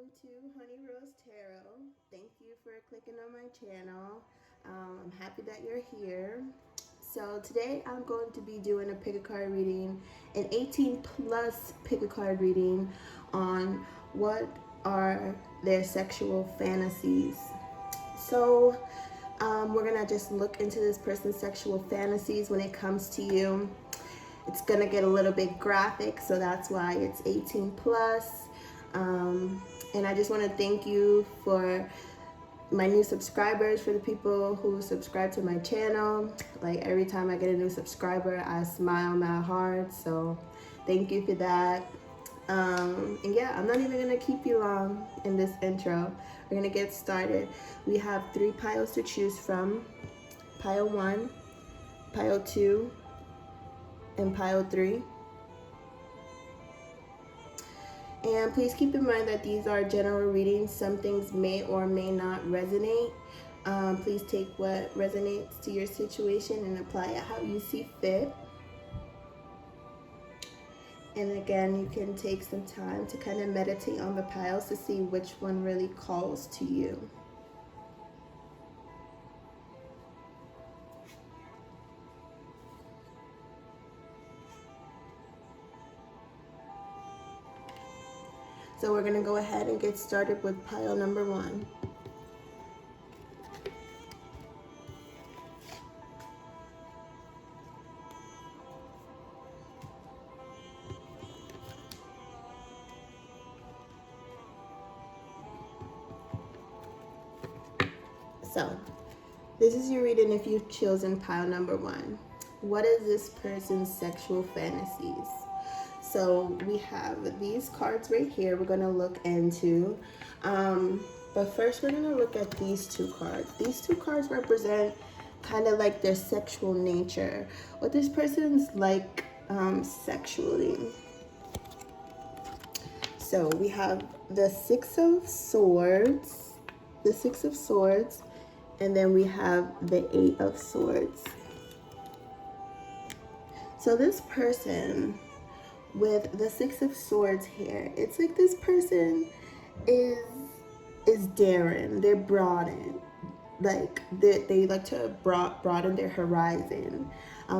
welcome to Honeyrosetarot. Thank you for clicking on my channel. I'm happy that you're here. So today I'm going to be doing a pick a card reading, an 18 plus pick a card reading on what are their sexual fantasies. So we're gonna just look into this person's sexual fantasies when it comes to you. It's gonna get a little bit graphic, so that's why it's 18 plus. And I just want to thank you for my new subscribers, for the people who subscribe to my channel. Like every time I get a new subscriber, I smile mad hard. So thank you for that. And yeah, I'm not even gonna keep you long in this intro. We're gonna get started. We have 3 piles to choose from: pile 1, pile 2, and pile 3. And please keep in mind that these are general readings. Some things may or may not resonate. Please take what resonates to your situation and apply it how you see fit. And again, you can take some time to kind of meditate on the piles to see which one really calls to you. So we're going to go ahead and get started with pile number 1. So this is your reading if you've chosen pile number 1. What is this person's sexual fantasies? So we have these cards right here we're going to look into. But first we're going to look at these 2 cards. These 2 cards represent kind of like their sexual nature, what this person's like sexually. So we have the 6 of Swords, and then we have the 8 of Swords. So this person with the 6 of Swords here, it's like this person is daring. They're broadened. Like they like to broaden their horizon.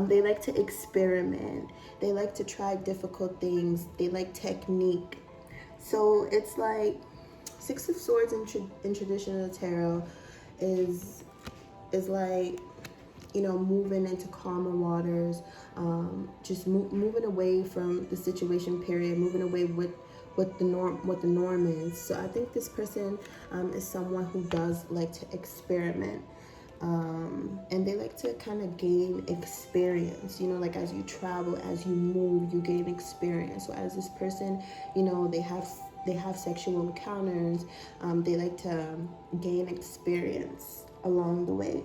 They like to experiment. They like to try difficult things. They like technique. So it's like 6 of Swords in traditional tarot is like, you know, moving into calmer waters, just moving away from the situation period, moving away with what the norm is. So I think this person is someone who does like to experiment, and they like to kind of gain experience. You know, like as you travel, as you move, you gain experience. So as this person, you know, they have sexual encounters. They like to gain experience along the way.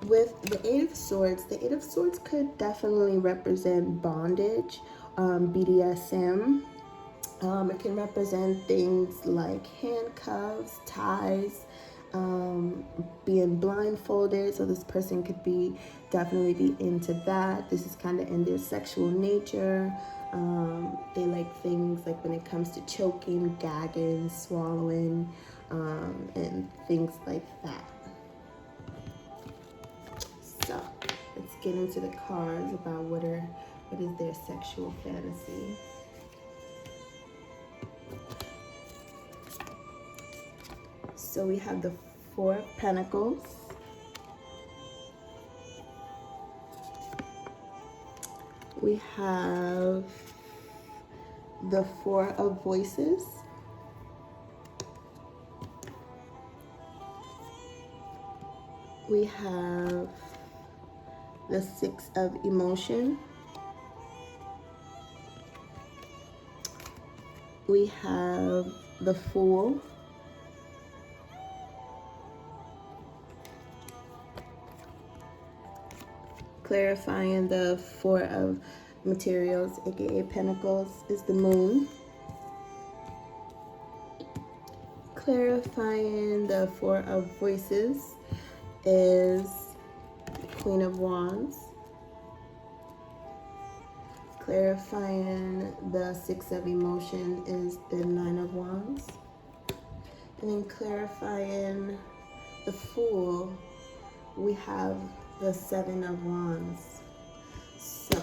With the 8 of Swords, the 8 of Swords could definitely represent bondage, BDSM. It can represent things like handcuffs, ties, being blindfolded. So this person could definitely be into that. This is kind of in their sexual nature. They like things like when it comes to choking, gagging, swallowing, and things like that. So let's get into the cards about what is their sexual fantasy. So we have the 4 of Pentacles. We have the 4 of Voices. We have the 6 of Emotion. We have the Fool. Clarifying the 4 of Materials, aka Pentacles, is the Moon. Clarifying the 4 of Voices is Queen of Wands. Clarifying the Six of Emotion is the Nine of Wands. And then clarifying the Fool, we have the Seven of Wands. So,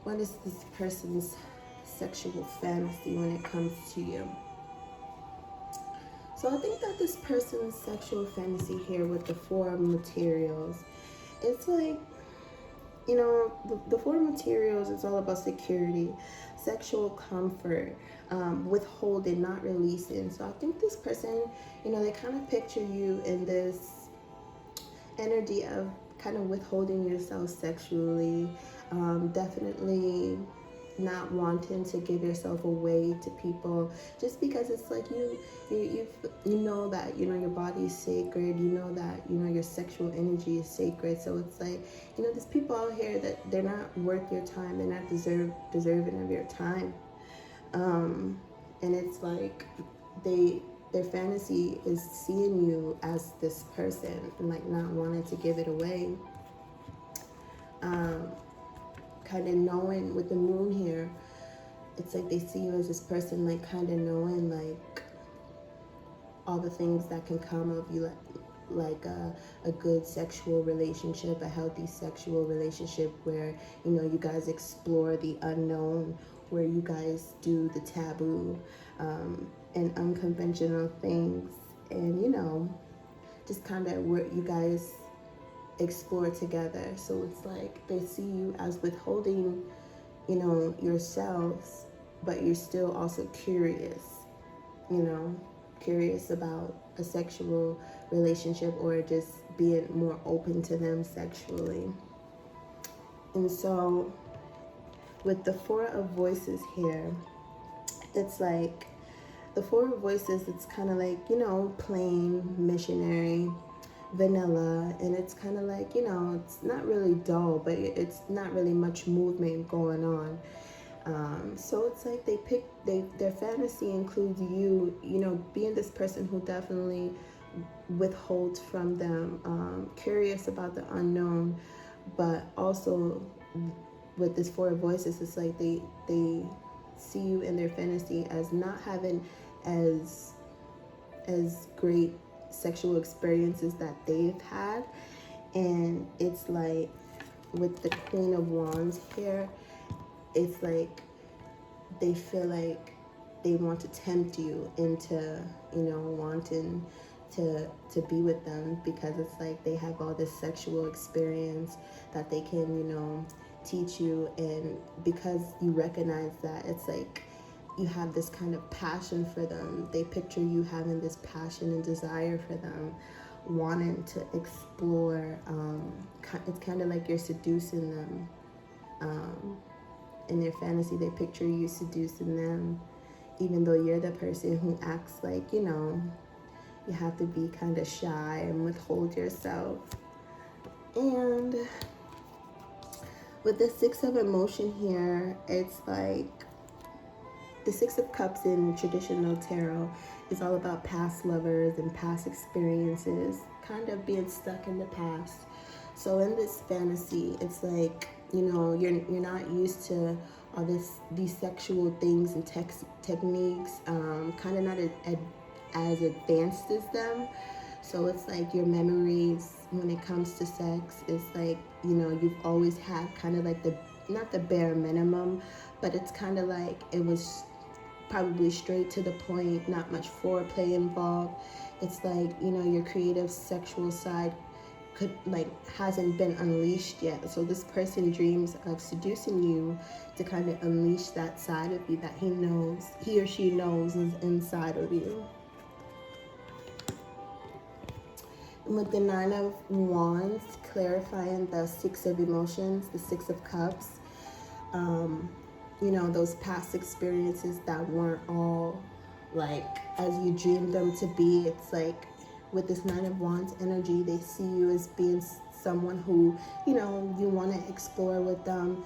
what is this person's sexual fantasy when it comes to you? So I think that this person's sexual fantasy here with the Four of Materials, it's like, you know, the Four of Materials is all about security, sexual comfort, withholding, not releasing. So I think this person, you know, they kind of picture you in this energy of kind of withholding yourself sexually, definitely not wanting to give yourself away to people, just because it's like you know that, you know, your body is sacred, you know that, you know, your sexual energy is sacred. So it's like, you know, there's people out here that they're not worth your time, they're not deserving of your time, and it's like their fantasy is seeing you as this person and like not wanting to give it away. Kind of knowing with the moon here, it's like they see you as this person, like kind of knowing like all the things that can come of you, like a good sexual relationship, a healthy sexual relationship where, you know, you guys explore the unknown, where you guys do the taboo and unconventional things, and, you know, just kind of where you guys explore together. So it's like they see you as withholding, you know, yourselves, but you're still also curious, you know, curious about a sexual relationship or just being more open to them sexually. And so with the Four of Voices here, it's like the Four of Voices, it's kind of like, you know, plain, missionary, vanilla, and it's kind of like, you know, it's not really dull, but it's not really much movement going on. So it's like their fantasy includes you, you know, being this person who definitely withholds from them, curious about the unknown, but also with this Four of Voices, it's like they see you in their fantasy as not having as great sexual experiences that they've had. And it's like with the Queen of Wands here, it's like they feel like they want to tempt you into, you know, wanting to be with them, because it's like they have all this sexual experience that they can, you know, teach you. And because you recognize that, it's like you have this kind of passion for them. They picture you having this passion and desire for them, wanting to explore. It's kind of like you're seducing them. In their fantasy, they picture you seducing them, even though you're the person who acts like, you know, you have to be kind of shy and withhold yourself. And with the Six of Emotion here, it's like the Six of Cups in traditional tarot is all about past lovers and past experiences, kind of being stuck in the past. So in this fantasy, it's like, you know, you're not used to all these sexual things and techniques, kind of not as advanced as them. So it's like your memories when it comes to sex is like, you know, you've always had kind of like not the bare minimum, but it's kind of like it was probably straight to the point, not much foreplay involved. It's like, you know, your creative sexual side hasn't been unleashed yet. So this person dreams of seducing you to kind of unleash that side of you that he or she knows is inside of you. And with the Nine of Wands, clarifying the Six of Emotions, the Six of Cups, you know, those past experiences that weren't all like as you dreamed them to be. It's like with this Nine of Wands energy, they see you as being someone who, you know, you want to explore with them.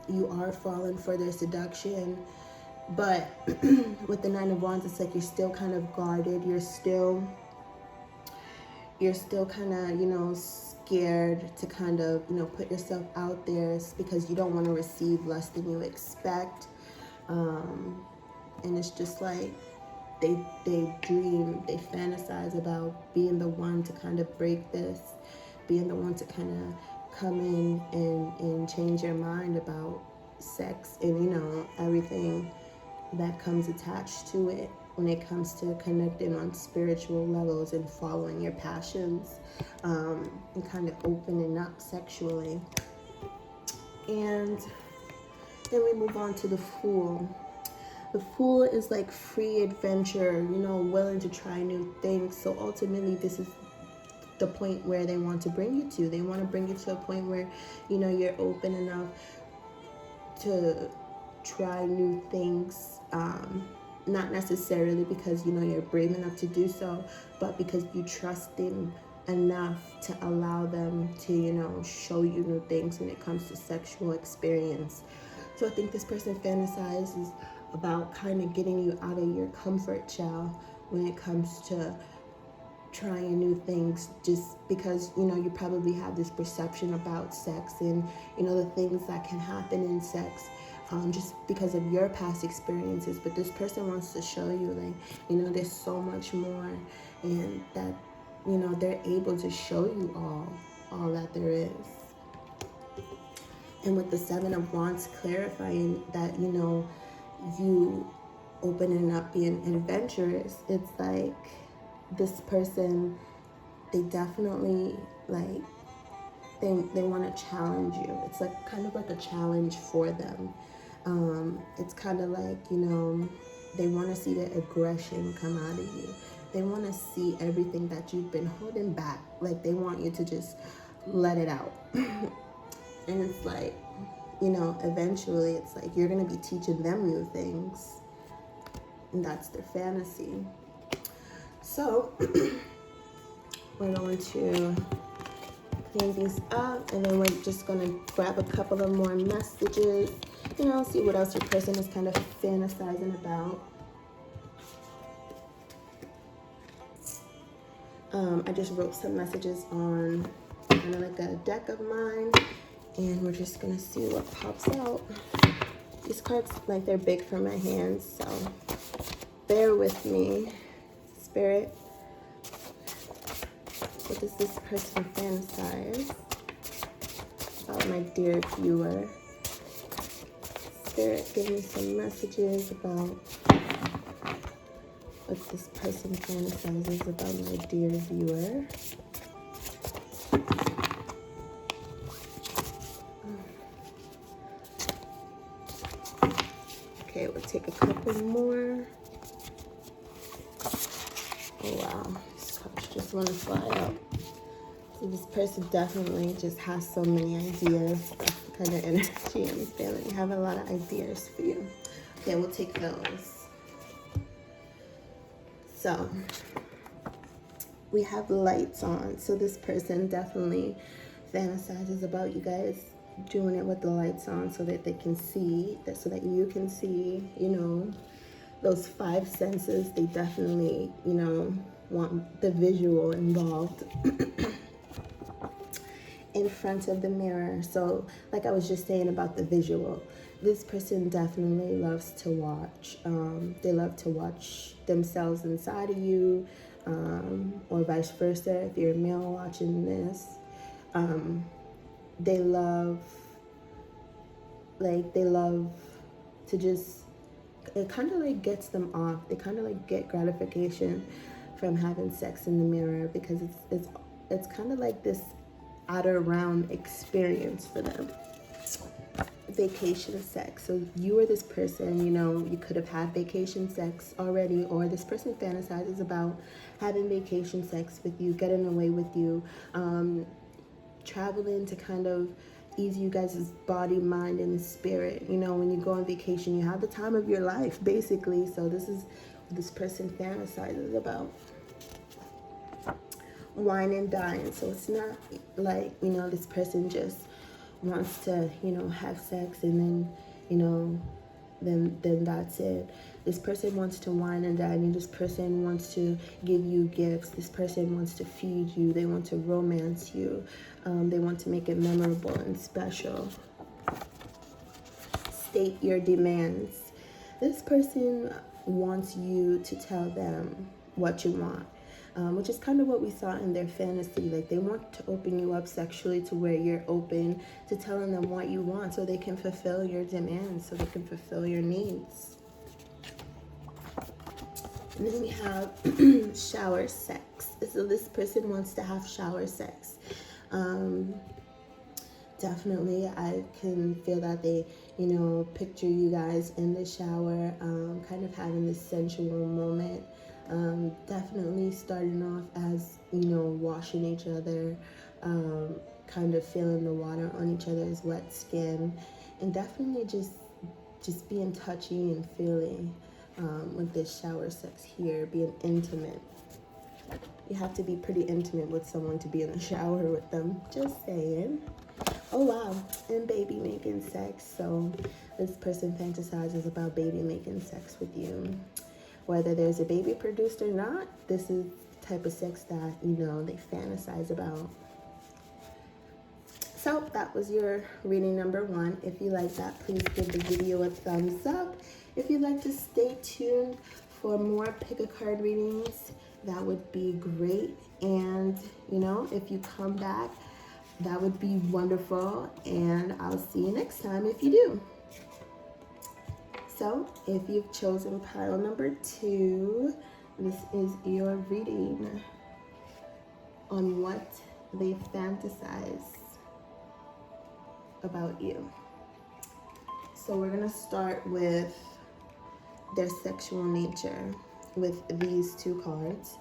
You are falling for their seduction. But with the Nine of Wands, it's like you're still kind of guarded. You're still kind of, you know, scared to kind of, you know, put yourself out there. It's because you don't want to receive less than you expect. And it's just like they dream, they fantasize about being the one to kind of break this, being the one to kind of come in and change your mind about sex and, you know, everything that comes attached to it when it comes to connecting on spiritual levels and following your passions, and kind of opening up sexually. And then we move on to the Fool. The Fool is like free adventure, you know, willing to try new things. So ultimately, this is the point where they want to bring you to. They want to bring you to a point where, you know, you're open enough to try new things. Not necessarily because, you know, you're brave enough to do so, but because you trust them enough to allow them to, you know, show you new things when it comes to sexual experience. So I think this person fantasizes about kind of getting you out of your comfort shell when it comes to trying new things, just because, you know, you probably have this perception about sex and, you know, the things that can happen in sex, just because of your past experiences. But this person wants to show you, like, you know, there's so much more, and that, you know, they're able to show you all that there is. And with the Seven of Wands clarifying that, you know, you opening up, being adventurous, it's like this person, they definitely, like, they want to challenge you. It's like kind of like a challenge for them. It's kind of like, you know, they want to see the aggression come out of you. They want to see everything that you've been holding back. Like, they want you to just let it out. And it's like, you know, eventually it's like you're going to be teaching them new things. And that's their fantasy. So we're going to clean these up, and then we're just going to grab a couple of more messages, you know, see what else your person is kind of fantasizing about. I just wrote some messages on kind of like a deck of mine, and we're just going to see what pops out. These cards, like, they're big for my hands, so bear with me. Spirit, what does this person fantasize about my dear viewer? Spirit, give me some messages about what this person fantasizes about my dear viewer. Okay, we'll take a couple more. Oh wow, these cards just want to fly out. So this person definitely just has so many ideas. That's the kind of energy I'm feeling. I have a lot of ideas for you. Okay, we'll take those. So we have lights on. So this person definitely fantasizes about you guys doing it with the lights on so that they can see, that so that you can see, you know, those five senses. They definitely, you know, want the visual involved. In front of the mirror. So like I was just saying about the visual, this person definitely loves to watch. They love to watch themselves inside of you, or vice versa if you're a male watching this. They love to just, it kind of like gets them off. They kind of like get gratification from having sex in the mirror, because it's kind of like this outer realm experience for them. Vacation sex. So you or this person, you know, you could have had vacation sex already, or this person fantasizes about having vacation sex with you, getting away with you, traveling to kind of ease you guys' body, mind, and spirit. You know, when you go on vacation, you have the time of your life, basically. So this is what this person fantasizes about. Wine and dine. So it's not like, you know, this person just wants to, you know, have sex and then, you know, then that's it. This person wants to wine and dine you. This person wants to give you gifts. This person wants to feed you. They want to romance you. They want to make it memorable and special. State your demands. This person wants you to tell them what you want. Which is kind of what we saw in their fantasy. Like, they want to open you up sexually to where you're open to telling them what you want so they can fulfill your demands, so they can fulfill your needs. And then we have shower sex. So this person wants to have shower sex. Definitely, I can feel that they, picture you guys in the shower, kind of having this sensual moment. Definitely starting off as, washing each other, kind of feeling the water on each other's wet skin, and definitely just being touchy and feeling with this shower sex here, being intimate. You have to be pretty intimate with someone to be in the shower with them, just saying. Oh wow, and baby making sex. So this person fantasizes about baby making sex with you. Whether there's a baby produced or not, this is the type of sex that, they fantasize about. So that was your reading number 1. If you like that, please give the video a thumbs up. If you'd like to stay tuned for more pick a card readings, that would be great. And, if you come back, that would be wonderful. And I'll see you next time if you do. So, if you've chosen pile number 2, this is your reading on what they fantasize about you. So, we're going to start with their sexual nature with these 2 cards.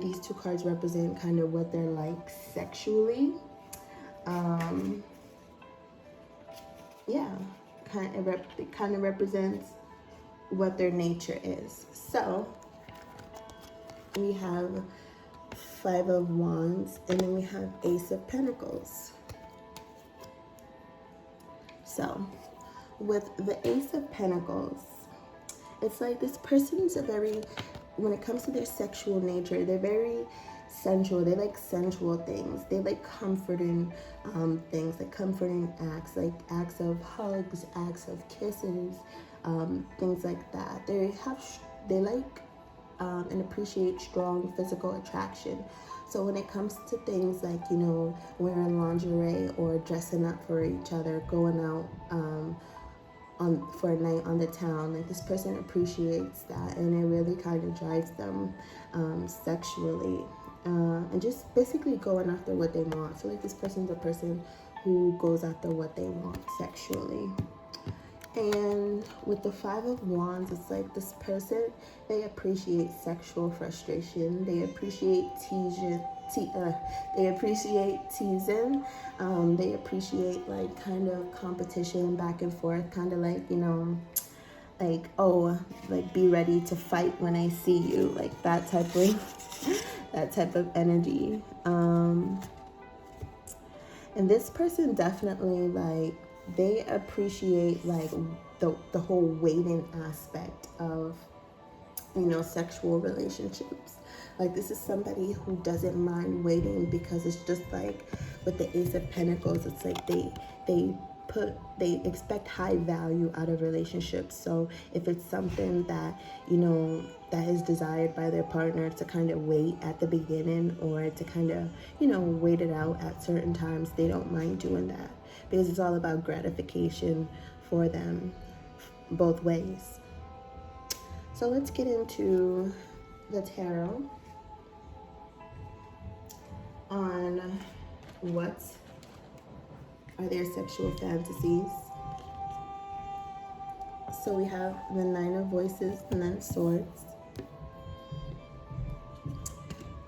These 2 cards represent kind of what they're like sexually. It kind of represents what their nature is. So we have 5 of Wands, and then we have Ace of Pentacles. So with the Ace of Pentacles, it's like this person's when it comes to their sexual nature, they're very sensual. They like sensual things. They like comforting things, like comforting acts, like acts of hugs, acts of kisses, things like that. They like and appreciate strong physical attraction. So when it comes to things like, wearing lingerie or dressing up for each other, going out for a night on the town, like this person appreciates that, and it really kind of drives them sexually. And just basically going after what they want. I feel like this person's a person who goes after what they want sexually. And with the 5 of Wands, it's like this person, they appreciate sexual frustration. They appreciate teasing. They appreciate like kind of competition back and forth, kind of like, like be ready to fight when I see you, like that type of energy. And this person definitely, like, they appreciate like the whole waiting aspect of, sexual relationships. Like, this is somebody who doesn't mind waiting, because it's just like with the Ace of Pentacles, it's like they expect high value out of relationships. So if it's something that, that is desired by their partner, to kind of wait at the beginning, or to kind of, wait it out at certain times, they don't mind doing that, because it's all about gratification for them both ways. So let's get into the tarot on what are their sexual fantasies. So we have the 9 of Voices, and then Swords.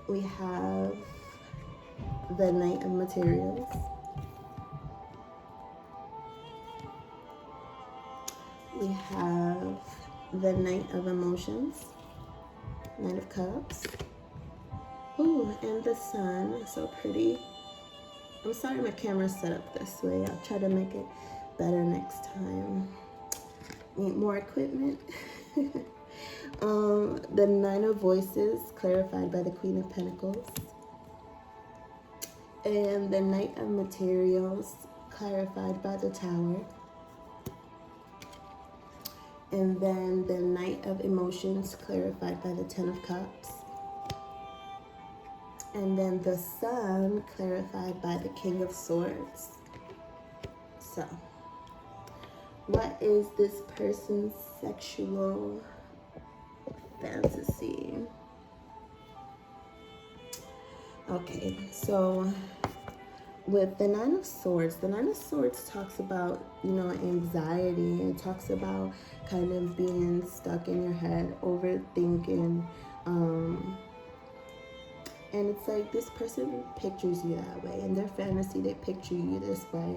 We have the Knight of Materials. We have the Knight of Emotions, Knight of Cups. Ooh, and the Sun, so pretty. I'm sorry my camera's set up this way. I'll try to make it better next time. Need more equipment. The Nine of Voices, clarified by the Queen of Pentacles. And the Knight of Materials, clarified by the Tower. And then the Knight of Emotions, clarified by the Ten of Cups. And then the Sun, clarified by the King of Swords. So, what is this person's sexual fantasy? Okay, so with the Nine of Swords talks about, you know, anxiety. It talks about kind of being stuck in your head, overthinking. And it's like this person pictures you that way. In their fantasy, they picture you this way.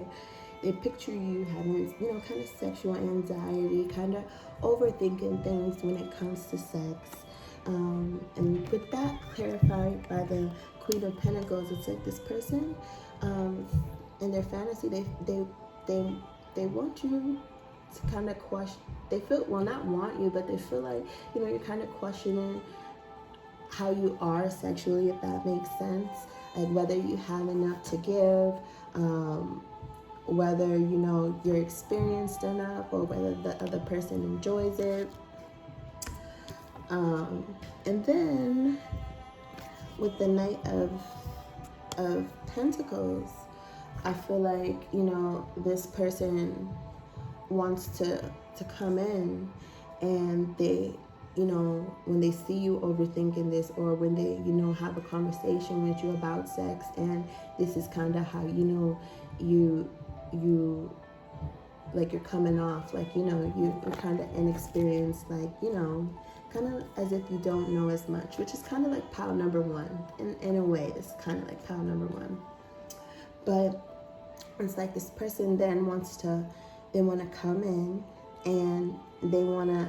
They picture you having, you know, kind of sexual anxiety, kind of overthinking things when it comes to sex. And with that clarified by the Queen of Pentacles, it's like this person, in their fantasy, they want you to kind of question. They feel, well, not want you, but they feel like, you know, you're kind of questioning how you are sexually, if that makes sense. Like whether you have enough to give, whether, you know, you're experienced enough, or whether the other person enjoys it. And then with the Knight of Pentacles, I feel like, you know, this person wants to come in, and they, you know, when they see you overthinking this, or when they, you know, have a conversation with you about sex, and this is kind of how, you know, you like you're coming off, like, you know, you're kind of inexperienced, like, you know, kind of as if you don't know as much, which is kind of like pile number one. In a way, it's kind of like pile number one. But it's like this person then they want to come in, and they want to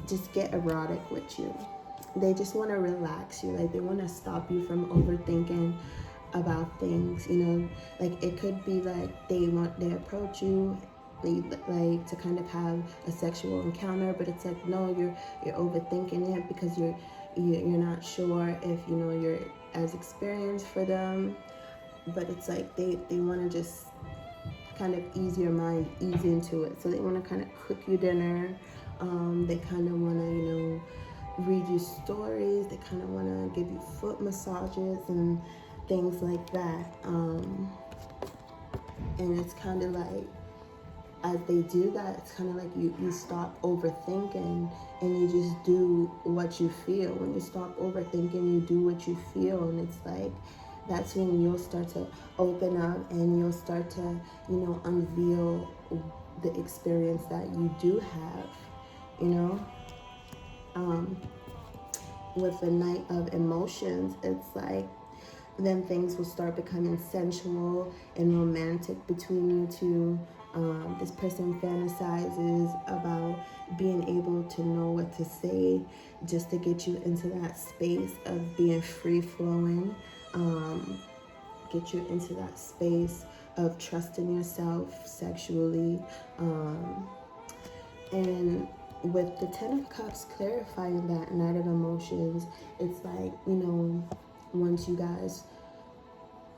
just get erotic with you. They just want to relax you. Like they want to stop you from overthinking about things, you know. Like it could be like they approach you like to kind of have a sexual encounter, but it's like, no, you're overthinking it because you're not sure if, you know, you're as experienced for them. But it's like they want to just kind of ease your mind, ease into it. So they want to kind of cook you dinner. They kind of want to, you know, read you stories. They kind of want to give you foot massages and things like that. And it's kind of like, as they do that, it's kind of like you stop overthinking, and you just do what you feel. When you stop overthinking, you do what you feel. And it's like, that's when you'll start to open up, and you'll start to, you know, unveil the experience that you do have, you know. With the Knight of Emotions, it's like, then things will start becoming sensual and romantic between you two. This person fantasizes about being able to know what to say, just to get you into that space of being free-flowing, get you into that space of trusting yourself sexually. And with the Ten of Cups clarifying that Knight of Emotions, it's like, you know, once you guys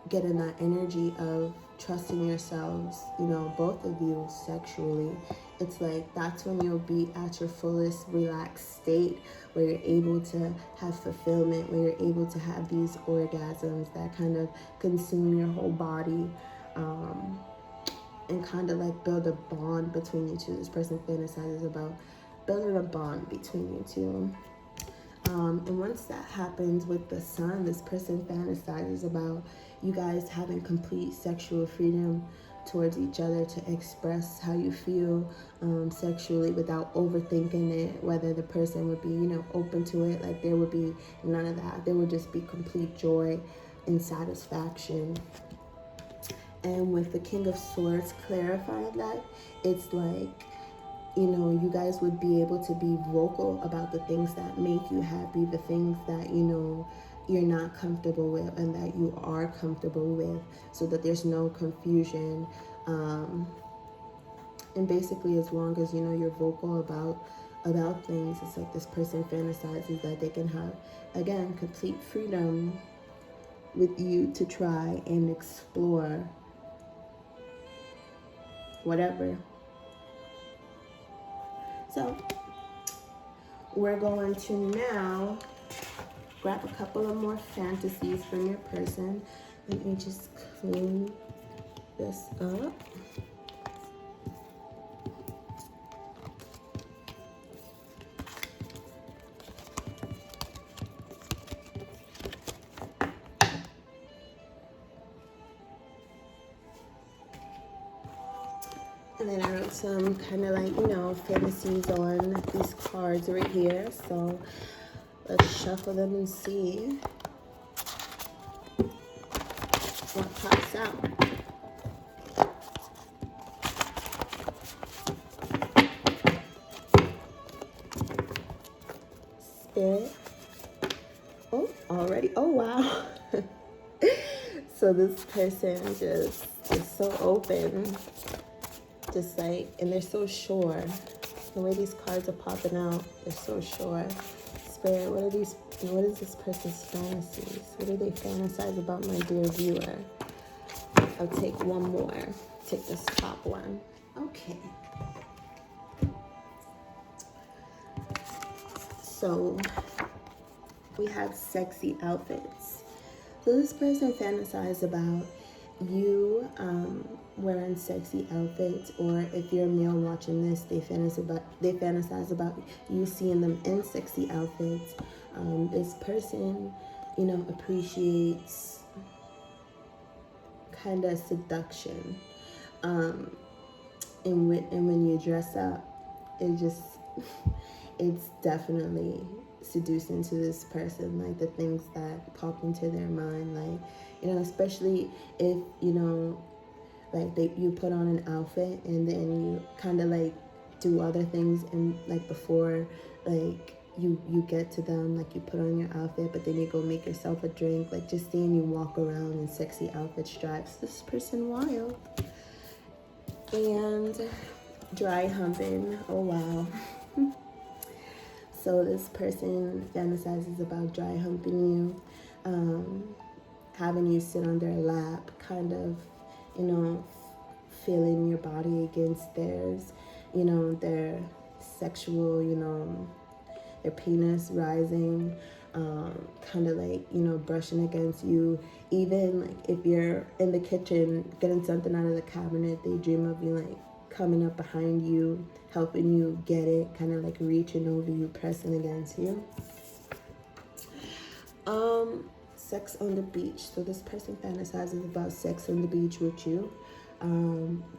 get in that energy of trusting yourselves, you know, both of you sexually, it's like that's when you'll be at your fullest relaxed state, where you're able to have fulfillment, where you're able to have these orgasms that kind of consume your whole body, and kind of like build a bond between you two. This person fantasizes about building a bond between you two. And once that happens with the Sun, this person fantasizes about you guys having complete sexual freedom towards each other to express how you feel sexually without overthinking it, whether the person would be, you know, open to it. Like there would be none of that. There would just be complete joy and satisfaction. And with the King of Swords clarifying that, it's like, you know, you guys would be able to be vocal about the things that make you happy, the things that, you know, you're not comfortable with and that you are comfortable with, so that there's no confusion. And And basically, as long as, you know, you're vocal about things, it's like this person fantasizes that they can have, again, complete freedom with you to try and explore whatever. So we're going to now grab a couple of more fantasies from your person. Let me just clean this up. And then I wrote some kind of like, you know, fantasies on these cards right here. So let's shuffle them and see what pops out. Spirit. Oh, already. Oh, wow. So this person just is so open. Just like, and they're so sure. The way these cards are popping out, they're so sure. Spirit, what is this person's fantasies? What do they fantasize about, my dear viewer? I'll take one more. Take this top one. Okay. So we have sexy outfits. So this person fantasizes about you wearing sexy outfits, or if you're a male watching this, they fantasize about you seeing them in sexy outfits. This person, you know, appreciates kind of seduction, and when you dress up, it's definitely seducing to this person, like the things that pop into their mind, like, you know, especially if, you know, like you put on an outfit and then you kind of like do other things, and like before, like you get to them, like you put on your outfit, but then you go make yourself a drink. Like just seeing you walk around in sexy outfits drives this person wild. And dry humping. Oh wow. So this person fantasizes about dry humping you, having you sit on their lap, kind of, you know, feeling your body against theirs, you know, their sexual, you know, their penis rising, kind of like, you know, brushing against you. Even like if you're in the kitchen getting something out of the cabinet, they dream of you like coming up behind you, helping you get it, kind of like reaching over you, pressing against you. Sex on the beach. So this person fantasizes about sex on the beach with you.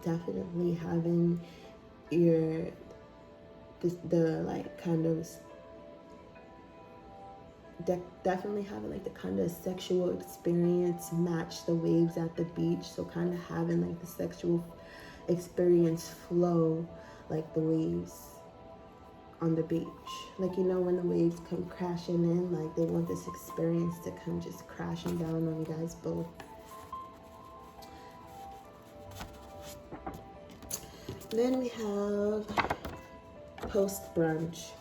Definitely having definitely having like the kind of sexual experience match the waves at the beach. So kind of having like the sexual experience flow like the waves on the beach. Like, you know, when the waves come crashing in, like they want this experience to come just crashing down on you guys both. Then we have post brunch.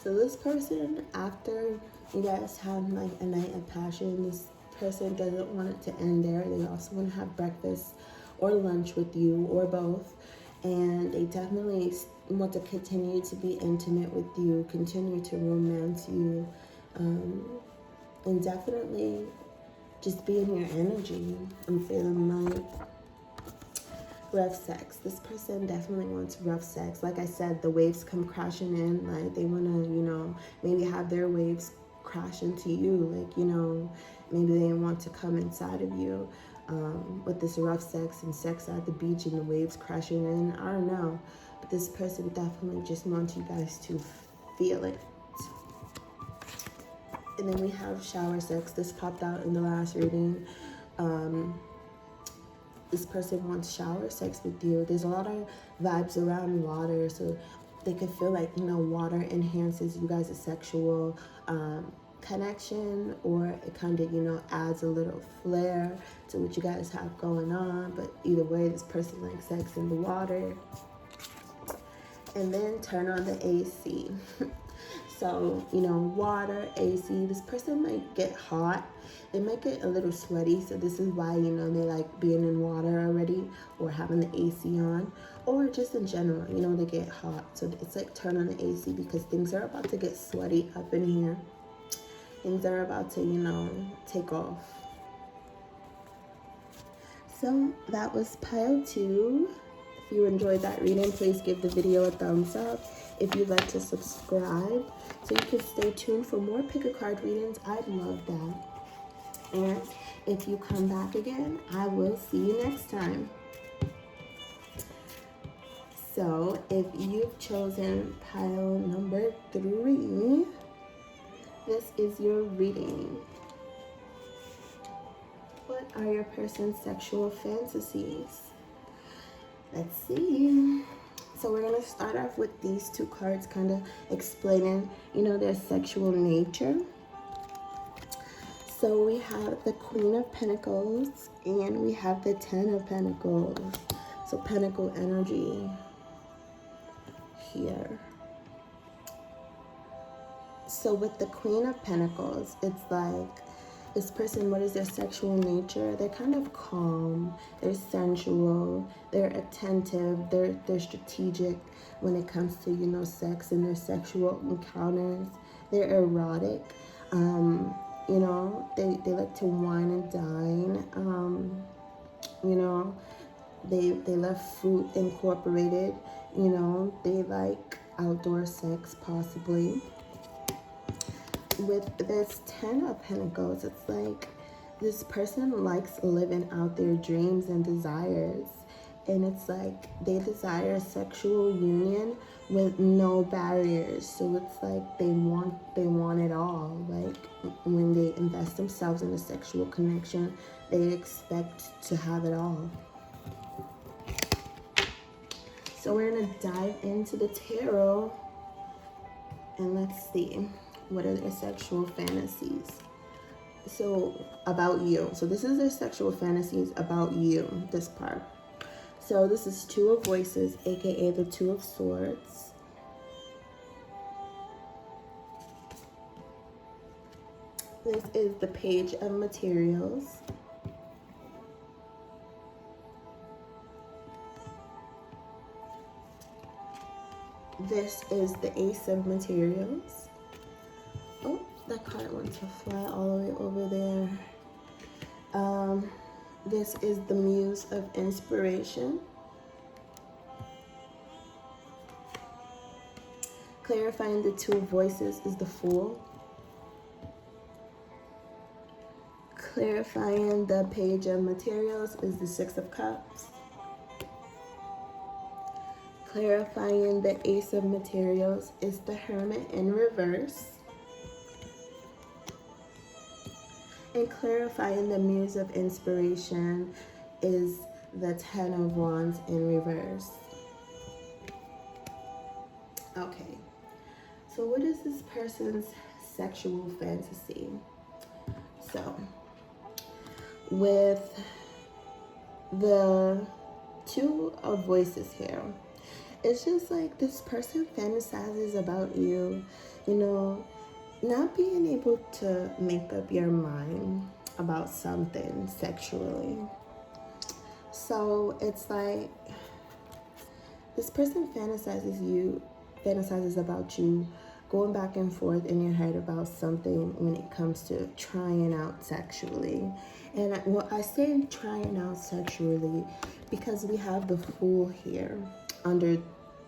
So this person, after you guys have like a night of passion, this person doesn't want it to end there. They also want to have breakfast or lunch with you, or both. And they definitely want to continue to be intimate with you, continue to romance you, and definitely just be in your energy. I'm feeling like rough sex. This person definitely wants rough sex. Like I said, the waves come crashing in. Like they want to, you know, maybe have their waves crash into you. Like, you know, maybe they want to come inside of you with this rough sex and sex at the beach and the waves crashing in. I don't know. But this person definitely just wants you guys to feel it. And then we have shower sex. This popped out in the last reading. This person wants shower sex with you. There's a lot of vibes around water, so they could feel like, you know, water enhances you guys' sexual connection, or it kind of, you know, adds a little flair to what you guys have going on. But either way, this person likes sex in the water. and then turn on the AC. So, you know, water, AC, this person might get hot. They might get a little sweaty. So this is why, you know, they like being in water already or having the AC on, or just in general, you know, they get hot. So it's like turn on the AC because things are about to get sweaty up in here. Things are about to, you know, take off. So that was pile 2. If you enjoyed that reading, please give the video a thumbs up. If you'd like to subscribe so you can stay tuned for more pick a card readings, I'd love that. And if you come back again, I will see you next time. So if you've chosen pile number 3, this is your reading. What are your person's sexual fantasies? Let's see. So we're going to start off with these 2 cards kind of explaining, you know, their sexual nature. So we have the Queen of Pentacles and we have the 10 of Pentacles. So Pentacle energy here. So with the Queen of Pentacles, it's like this person, what is their sexual nature? They're kind of calm, they're sensual, they're attentive, they're strategic when it comes to, you know, sex and their sexual encounters. They're erotic. You know, they like to wine and dine. You know, they love food incorporated. You know, they like outdoor sex possibly. With this 10 of Pentacles, it's like this person likes living out their dreams and desires. And it's like they desire sexual union with no barriers. So it's like they want it all. Like when they invest themselves in a sexual connection, they expect to have it all. So we're gonna dive into the tarot and let's see. What are their sexual fantasies? So about you. So this is their sexual fantasies about you, this part. So this is 2 of Voices, aka the 2 of Swords. This is the Page of Materials. This is the Ace of Materials. Oh, that card wants to fly all the way over there. This is the Muse of Inspiration. Clarifying the 2 of Voices is the Fool. Clarifying the Page of Materials is the 6 of Cups. Clarifying the Ace of Materials is the Hermit in reverse. And clarifying the Muse of Inspiration is the 10 of Wands in reverse. Okay, so what is this person's sexual fantasy? So, with the 2 of Voices here, it's just like this person fantasizes about you, you know, not being able to make up your mind about something sexually. So it's like this person fantasizes about you going back and forth in your head about something when it comes to trying out sexually. And I say trying out sexually because we have the Fool here under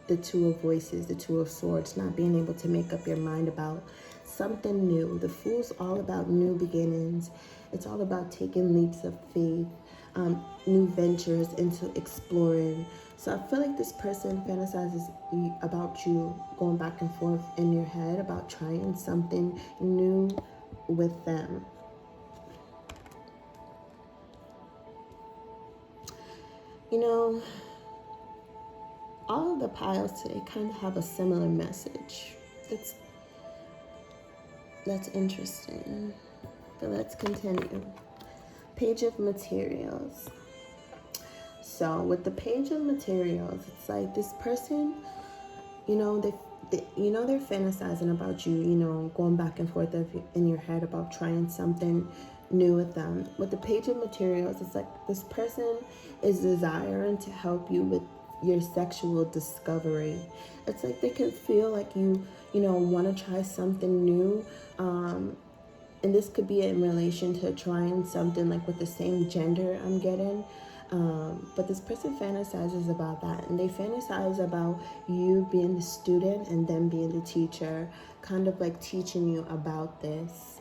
the 2 of Voices, the 2 of Swords, not being able to make up your mind about something new. The Fool's all about new beginnings. It's all about taking leaps of faith, new ventures into exploring. So I feel like this person fantasizes about you going back and forth in your head about trying something new with them. You know, all of the piles today kind of have a similar message. That's interesting. But let's continue. Page of Materials. So with the Page of Materials, it's like this person they're fantasizing about you, going back and forth in your head about trying something new with them. With the Page of Materials, it's like this person is desiring to help you with your sexual discovery. It's like they can feel like you want to try something new. And this could be in relation to trying something like with the same gender, I'm getting. But this person fantasizes about that, and they fantasize about you being the student and them being the teacher, kind of like teaching you about this.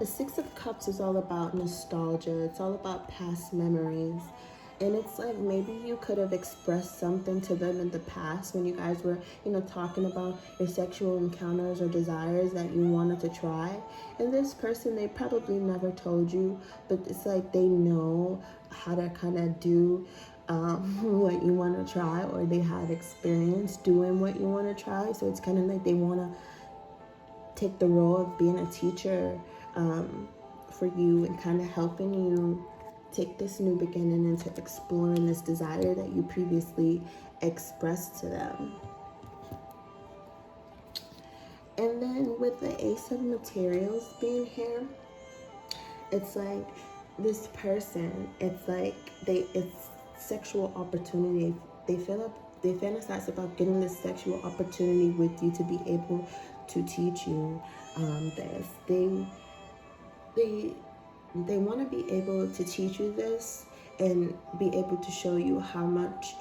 The Six of Cups is all about nostalgia. It's all about past memories. And it's like maybe you could have expressed something to them in the past when you guys were, talking about your sexual encounters or desires that you wanted to try. And this person, they probably never told you, but it's like they know how to kind of do what you want to try, or they have experience doing what you want to try. So it's kind of like they want to take the role of being a teacher for you and kind of helping you take this new beginning into exploring this desire that you previously expressed to them. And then with the Ace of Materials being here, it's like this person, it's like it's sexual opportunity. They fantasize about getting this sexual opportunity with you to be able to teach you this. They want to be able to teach you this and be able to show you how much,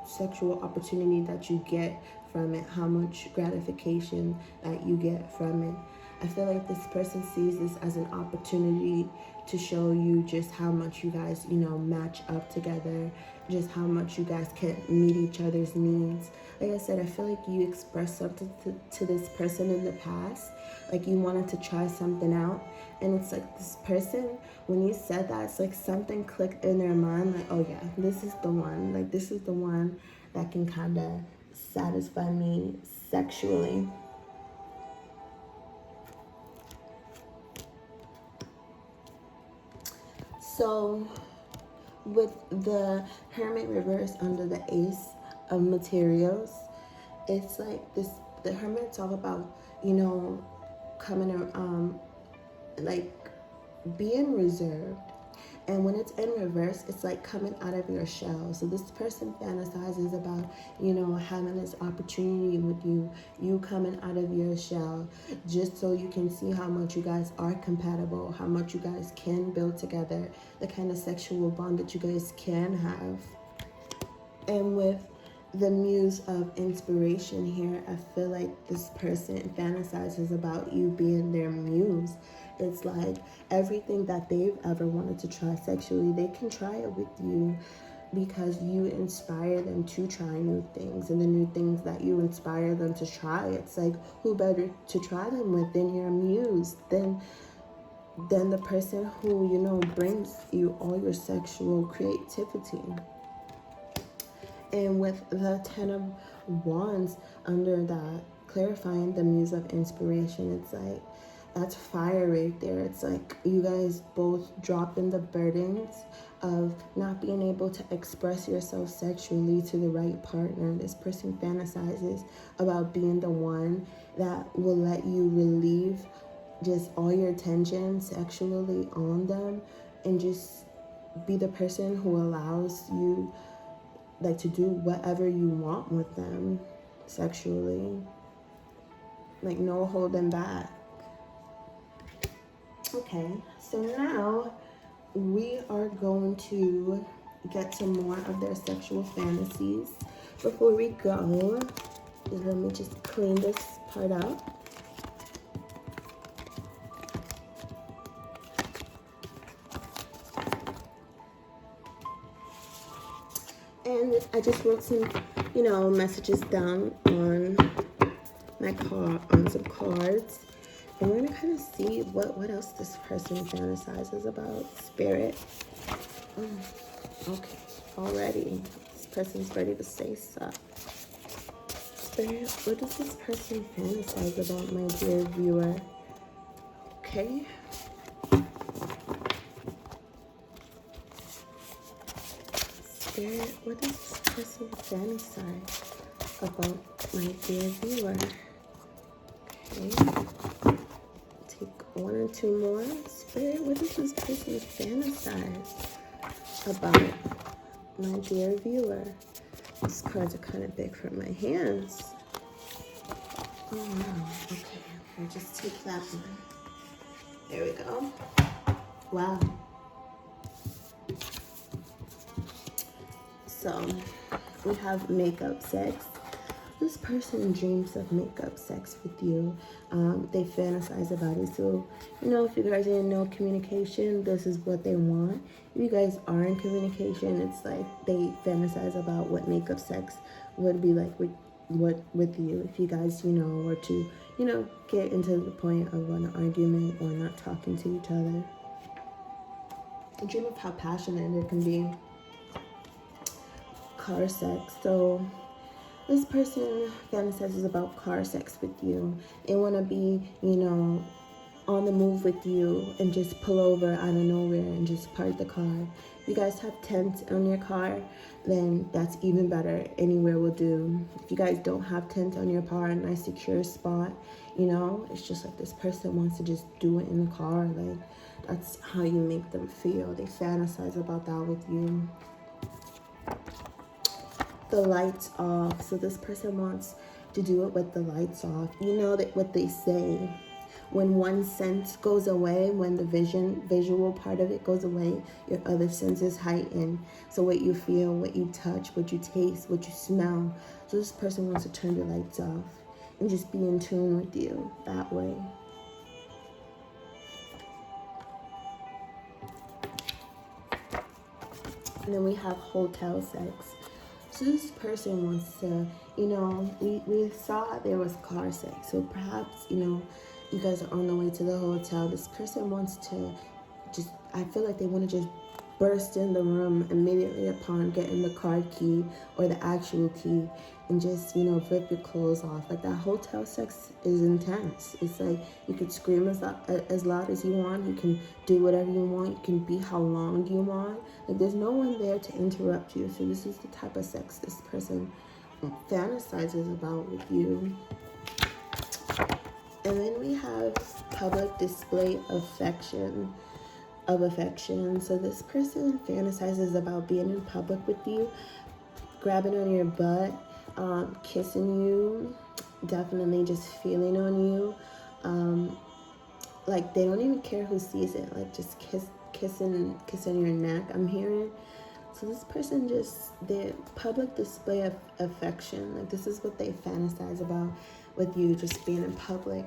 sexual opportunity that you get from it, how much gratification that you get from it. I feel like this person sees this as an opportunity to show you just how much you guys, match up together, just how much you guys can meet each other's needs. Like I said, I feel like you expressed something to this person in the past, like you wanted to try something out. And it's like this person, when you said that, it's like something clicked in their mind, like, oh yeah, this is the one. Like, this is the one that can kind of satisfy me sexually. So with the Hermit reverse under the Ace of Materials, it's like this, the Hermit's all about, coming like being reserved. And when it's in reverse, it's like coming out of your shell. So this person fantasizes about, having this opportunity with you coming out of your shell, just so you can see how much you guys are compatible, how much you guys can build together, the kind of sexual bond that you guys can have. And with the Muse of Inspiration here, I feel like this person fantasizes about you being their muse. It's like everything that they've ever wanted to try sexually, they can try it with you because you inspire them to try new things. And the new things that you inspire them to try, it's like, who better to try them with than your muse, than the person who, brings you all your sexual creativity. And with the Ten of Wands under that, clarifying the Muse of Inspiration, it's like, that's fire right there. It's like you guys both dropping the burdens of not being able to express yourself sexually to the right partner. This person fantasizes about being the one that will let you relieve just all your tension sexually on them, and just be the person who allows you like to do whatever you want with them sexually. Like, no holding back. Okay, so now we are going to get to more of their sexual fantasies. Before we go, let me just clean this part out. And I just wrote some, messages down on on some cards. And we're gonna kind of see what else this person fantasizes about. Spirit. Okay, already. This person's ready to say stuff. Spirit, what does this person fantasize about, my dear viewer? Okay. Spirit, what does this person fantasize about my dear viewer? Okay. Take 1 or 2 more. Spirit, what does this person fantasize about my dear viewer? These cards are kind of big for my hands. Oh wow. Okay. I'll just take that one. There we go. Wow. So we have makeup sex. This person dreams of makeup sex with you. They fantasize about it. So, you know, if you guys are in no communication, this is what they want. If you guys are in communication, it's like they fantasize about what makeup sex would be like with you. If you guys, you know, were to, you know, get into the point of an argument or not talking to each other. I dream of how passionate it can be. Car sex. So this person fantasizes about car sex with you. They want to be, you know, on the move with you and just pull over out of nowhere and just park the car. If you guys have tents on your car, then that's even better. Anywhere will do. If you guys don't have tent on your car, a nice secure spot, you know, it's just like this person wants to just do it in the car. Like, that's how you make them feel. They fantasize about that with you. The lights off. So this person wants to do it with the lights off. You know that what they say, when one sense goes away, when the visual part of it goes away, your other senses heighten. So what you feel, what you touch, what you taste, what you smell. So this person wants to turn the lights off and just be in tune with you that way. And then we have hotel sex. So this person wants to, you know, we saw there was car sex. So perhaps, you know, you guys are on the way to the hotel. This person wants to just, I feel like they want to just burst in the room immediately upon getting the car key or the actual key and just, you know, rip your clothes off. Like, that hotel sex is intense. It's like you could scream as loud as you want. You can do whatever you want. You can be how long you want. Like, there's no one there to interrupt you. So this is the type of sex this person fantasizes about with you. And then we have public display of affection. So this person fantasizes about being in public with you, grabbing on your butt, kissing you, definitely just feeling on you. Like, they don't even care who sees it. Like, just kissing your neck, I'm hearing. So this person just, their public display of affection, like, this is what they fantasize about with you, just being in public.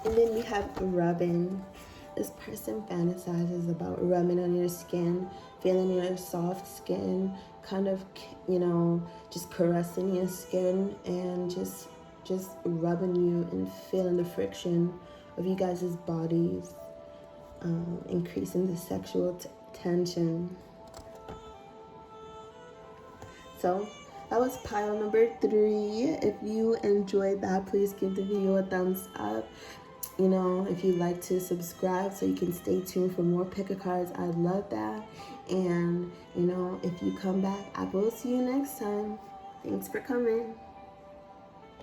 And then we have rubbing. This person fantasizes about rubbing on your skin, feeling your soft skin, kind of, you know, just caressing your skin and just rubbing you and feeling the friction of you guys' bodies, increasing the sexual tension. So that was pile number 3. If you enjoyed that, please give the video a thumbs up. You know, if you'd like to subscribe so you can stay tuned for more pick a cards, I'd love that. And, you know, if you come back, I will see you next time. Thanks for coming.